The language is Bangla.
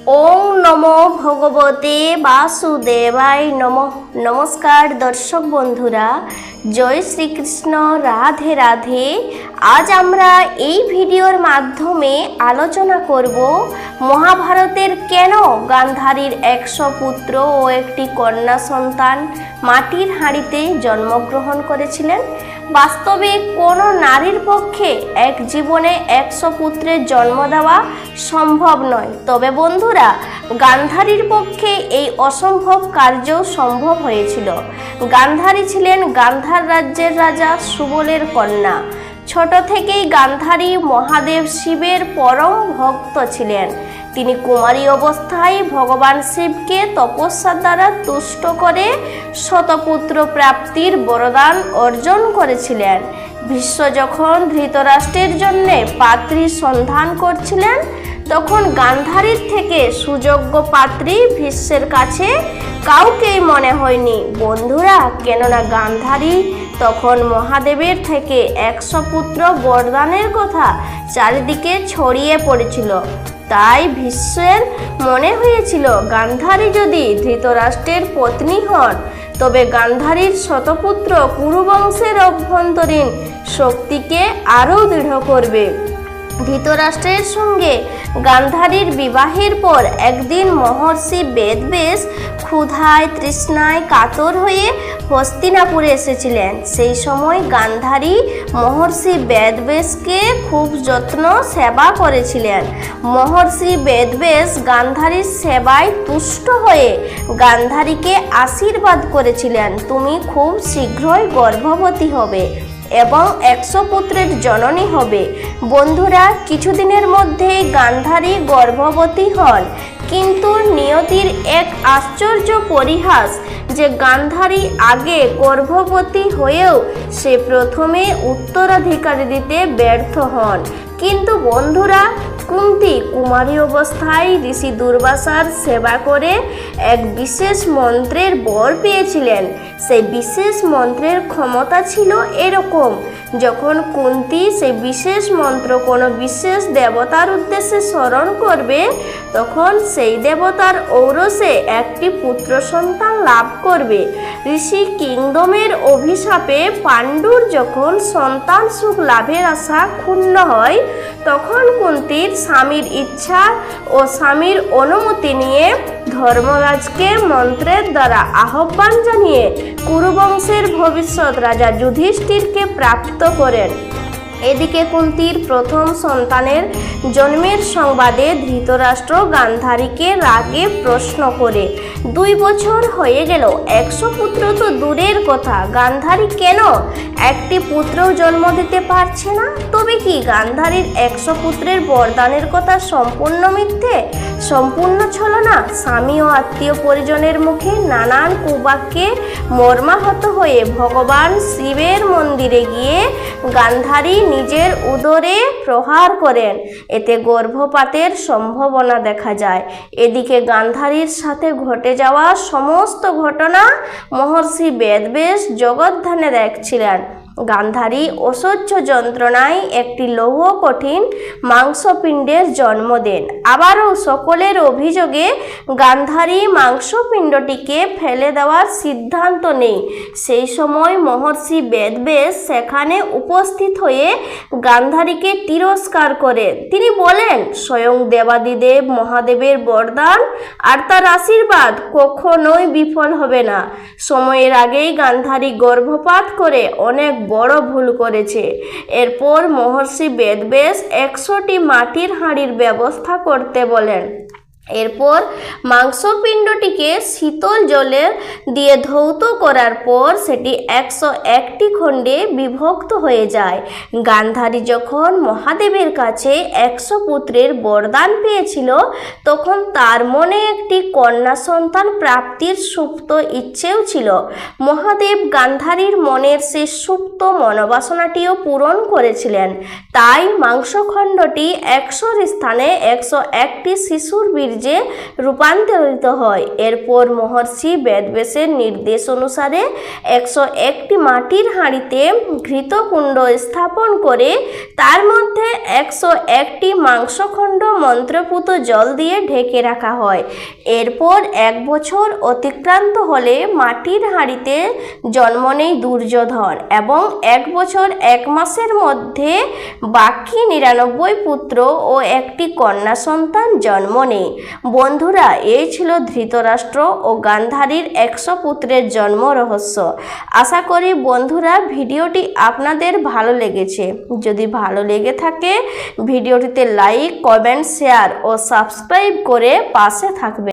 ওং নমো ভগবতে বাসুদেবায় নমঃ। নমস্কার দর্শক বন্ধুরা, জয় শ্রীকৃষ্ণ, রাধে রাধে। আজ আমরা এই ভিডিওর মাধ্যমে আলোচনা করব মহাভারতের কেন গান্ধারীর 100 পুত্র ও একটি কন্যা সন্তান মাটির হাঁড়িতে জন্মগ্রহণ করেছিলেন। বাস্তবে কোনো নারীর পক্ষে এক জীবনে 100 পুত্রের জন্ম দেওয়া সম্ভব নয়, তবে বন্ধুরা গান্ধারীর পক্ষে এই অসম্ভব কার্য সম্ভব হয়েছিল। গান্ধারী ছিলেন গান্ধার রাজ্যের রাজা সুবলের কন্যা। ছোট থেকেই গান্ধারী মহাদেব শিবের পরম ভক্ত ছিলেন। তিনি কুমারী অবস্থায় ভগবান শিবকে তপস্যার দ্বারা তুষ্ট করে শতপুত্র প্রাপ্তির বরদান অর্জন করেছিলেন। ভীষ্ম যখন ধৃতরাষ্ট্রের জন্য পাত্রীর সন্ধান করছিলেন, তখন গান্ধারীর থেকে সুযোগ্য পাত্রী ভীষ্মের কাছে কাউকেই মনে হয়নি বন্ধুরা, কেননা গান্ধারী তখন মহাদেবের থেকে 100 পুত্র বরদানের কথা চারিদিকে ছড়িয়ে পড়েছিল। তাই ভীষ্মের মনে হয়েছিল গান্ধারী যদি ধৃতরাষ্ট্রের পত্নী হন, তবে গান্ধারীর শতপুত্র কুরুবংশের অভ্যন্তরীণ শক্তিকে আরও দৃঢ় করবে। ধৃতরাষ্ট্রের সঙ্গে গান্ধারীর বিবাহের পর একদিন মহর্ষি বেদব্যাস ক্ষুধায় তৃষ্ণায় কাতর হয়ে হস্তিনাপুরে এসেছিলেন। সেই সময় গান্ধারী মহর্ষি বেদব্যাসকে খুব যত্ন সেবা করেছিলেন। মহর্ষি বেদব্যাস গান্ধারীর সেবায় তুষ্ট হয়ে গান্ধারীকে আশীর্বাদ করেছিলেন, তুমি খুব শীঘ্রই গর্ভবতী হবে এবং 100 পুত্রের জননী হবে। বন্ধুরা, কিছুদিনের মধ্যেই গান্ধারী গর্ভবতী হন, কিন্তু নিয়তির এক আশ্চর্য পরিহাস যে গান্ধারী আগে গর্ভবতী হয়েও সে প্রথমে উত্তরাধিকারী দিতে ব্যর্থ হন। কিন্তু বন্ধুরা, কুন্তী কুমারী অবস্থায় ঋষি দুর্বাসার সেবা করে এক বিশেষ মন্ত্রের বর পেয়েছিলেন। সেই বিশেষ মন্ত্রের ক্ষমতা ছিল এরকম, যখন কুন্তী সেই বিশেষ মন্ত্র কোনো বিশেষ দেবতার উদ্দেশ্যে স্মরণ করবে, তখন সেই দেবতার ঔরসে একটি পুত্র সন্তান লাভ করবে। ঋষি কিংডমের অভিশাপে পাণ্ডুর যখন সন্তান সুখ লাভের আশা ক্ষুণ্ণ হয়, তখন কুন্তীর স্বামীর ইচ্ছা ও স্বামীর অনুমতি নিয়ে ধর্মরাজকে মন্ত্রের দ্বারা আহ্বান জানিয়ে কুরুবংশের ভবিষ্যৎ রাজা যুধিষ্ঠিরকে প্রাপ্ত করেন। এদিকে কুন্তীর প্রথম সন্তানের জন্মের সংবাদে ধৃতরাষ্ট্র গান্ধারীকে রাগে প্রশ্ন করে, 2 বছর হয়ে গেল, 100 পুত্র তো দূরের কথা, গান্ধারী কেন একটি পুত্রও জন্ম দিতে পারছে না? তবে কি গান্ধারীর 100 পুত্রের বরদানের কথা সম্পূর্ণ মিথ্যে, সম্পূর্ণ ছলনা? স্বামী ও আত্মীয় পরিজনের মুখে নানান কুবাক্যে মর্মাহত হয়ে ভগবান শিবের মন্দিরে গিয়ে গান্ধারী নিজের উদরে প্রহার করেন। এতে গর্ভপাতের সম্ভাবনা দেখা যায়। এদিকে গান্ধারীর সাথে ঘটে যাওয়া সমস্ত ঘটনা মহর্ষি বেদব্যাস জগদ্ধানে দেখছিলেন। গান্ধারী অসহ্য যন্ত্রণায় একটি লৌহ কঠিন মাংসপিণ্ডের জন্ম দেন। আবারও সকলের অভিযোগে গান্ধারী মাংসপিণ্ডটিকে ফেলে দেওয়ার সিদ্ধান্ত নেয়। সেই সময় মহর্ষি বেদব্যাস সেখানে উপস্থিত হয়ে গান্ধারীকে তিরস্কার করেন। তিনি বলেন, স্বয়ং দেবাদিদেব মহাদেবের বরদান আর তার আশীর্বাদ কখনোই বিফল হবে না। সময়ের আগেই গান্ধারী গর্ভপাত করে অনেক বড় ভুল করেছে। এরপর মহর্ষি বেদব্যাস 100টি মাটির হাঁড়ির ব্যবস্থা করতে বলেন। এরপর মাংসপিণ্ডটিকে শীতল জলে দিয়ে ধৌত করার পর সেটি 101টি খণ্ডে বিভক্ত হয়ে যায়। গান্ধারী যখন মহাদেবের কাছে 100 পুত্রের বরদান পেয়েছিল, তখন তার মনে একটি কন্যা সন্তান প্রাপ্তির সুপ্ত ইচ্ছেও ছিল। মহাদেব গান্ধারীর মনের সেই সুপ্ত মনোবাসনাটিও পূরণ করেছিলেন। তাই মাংসখণ্ডটি 100র স্থানে 101টি শিশুর বীর্যে বীর্যে রূপান্তরিত হয়। এরপর মহর্ষি বেদব্যাসের নির্দেশ অনুসারে 101টি মাটির হাঁড়িতে ঘৃতকুণ্ড স্থাপন করে তার মধ্যে 101টি মাংসখণ্ড মন্ত্রপুত জল দিয়ে ঢেকে রাখা হয়। এরপর 1 বছর অতিক্রান্ত হলে মাটির হাঁড়িতে জন্ম নেয় দুর্যোধন এবং 1 বছর 1 মাসের মধ্যে বাকি 99 পুত্র ও একটি কন্যা সন্তান জন্ম নেয়। বন্ধুরা, এই ছিল ধৃতরাষ্ট্র ও গান্ধারীর 100 পুত্রের জন্ম রহস্য। আশা করি বন্ধুরা ভিডিওটি আপনাদের ভালো লেগেছে। যদি ভালো লেগে থাকে ভিডিওটিতে লাইক, কমেন্ট, শেয়ার ও সাবস্ক্রাইব করে পাশে থাকবেন।